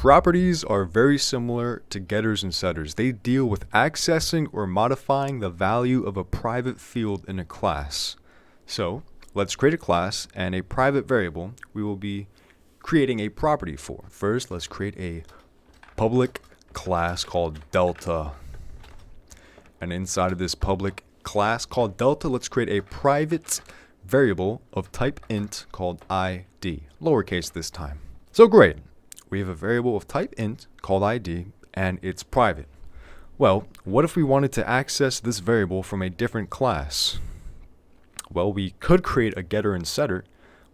Properties are very similar to getters and setters. They deal with accessing or modifying the value of a private field in a class. So let's create a class and a private variable we will be creating a property for. First, let's create a public class called Delta. And inside of this public class called Delta, let's create a private variable of type int called ID, lowercase this time. So great. We have a variable of type int called ID and it's private. Well, what if we wanted to access this variable from a different class? Well, we could create a getter and setter,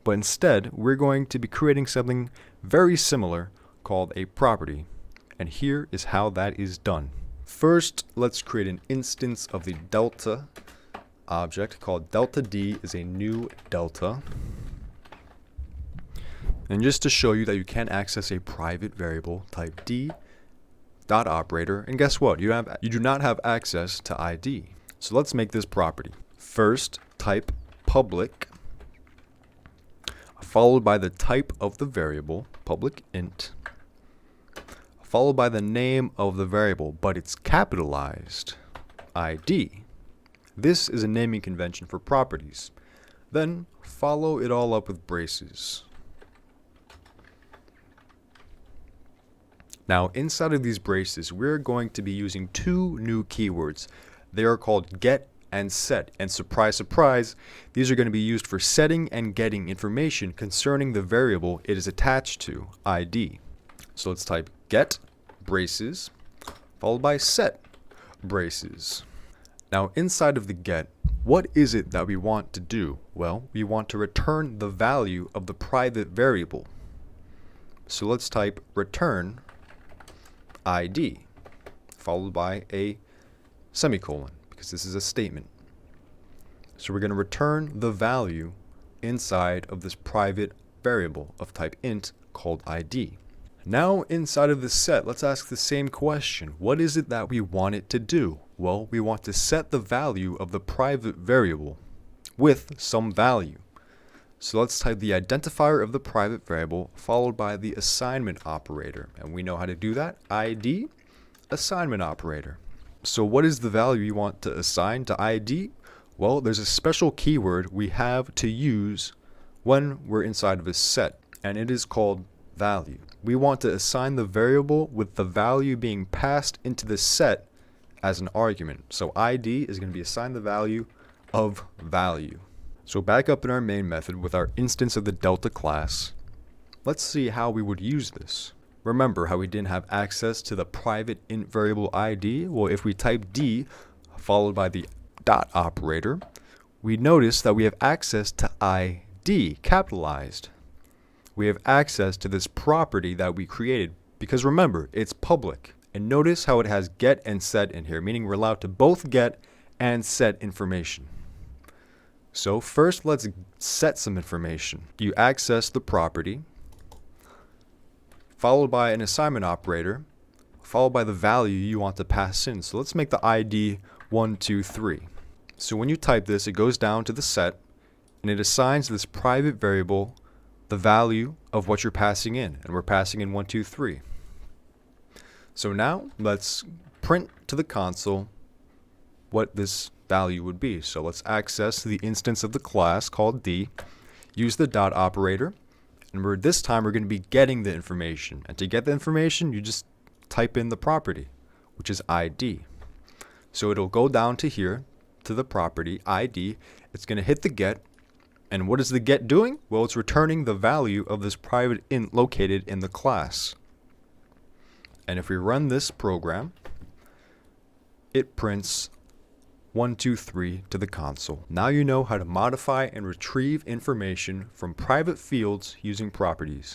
but instead we're going to be creating something very similar called a property. And here is how that is done. First, let's create an instance of the Delta object called Delta D is a new Delta. And just to show you that you can access a private variable, type D dot operator, and guess what? You do not have access to ID. So let's make this property. First, type public, followed by the type of the variable, public int, followed by the name of the variable, but it's capitalized, ID. This is a naming convention for properties. Then follow it all up with braces. Now, inside of these braces, we're going to be using two new keywords. They are called get and set. And surprise, surprise, these are going to be used for setting and getting information concerning the variable it is attached to, ID. So let's type get braces, followed by set braces. Now, inside of the get, what is it that we want to do? Well, we want to return the value of the private variable. So let's type return ID, followed by a semicolon, because this is a statement. So we're going to return the value inside of this private variable of type int called ID. Now inside of this set, let's ask the same question. What is it that we want it to do? Well, we want to set the value of the private variable with some value. So let's type the identifier of the private variable followed by the assignment operator. And we know how to do that. ID, assignment operator. So what is the value you want to assign to ID? Well, there's a special keyword we have to use when we're inside of a set, and it is called value. We want to assign the variable with the value being passed into the set as an argument. So ID is going to be assigned the value of value. So back up in our main method with our instance of the Delta class, let's see how we would use this. Remember how we didn't have access to the private int variable ID? Well, if we type D followed by the dot operator, we notice that we have access to ID, capitalized. We have access to this property that we created because remember, it's public. And notice how it has get and set in here, meaning we're allowed to both get and set information. So first, let's set some information. You access the property, followed by an assignment operator, followed by the value you want to pass in. So let's make the ID 123. So when you type this, it goes down to the set, and it assigns this private variable the value of what you're passing in, and we're passing in 123. So now let's print to the console what this value would be. So let's access the instance of the class called D, use the dot operator, and this time we're going to be getting the information. And to get the information, you just type in the property, which is ID. So it'll go down to here, to the property, ID. It's going to hit the get. And what is the get doing? Well, it's returning the value of this private int located in the class. And if we run this program, it prints 123 to the console. Now you know how to modify and retrieve information from private fields using properties.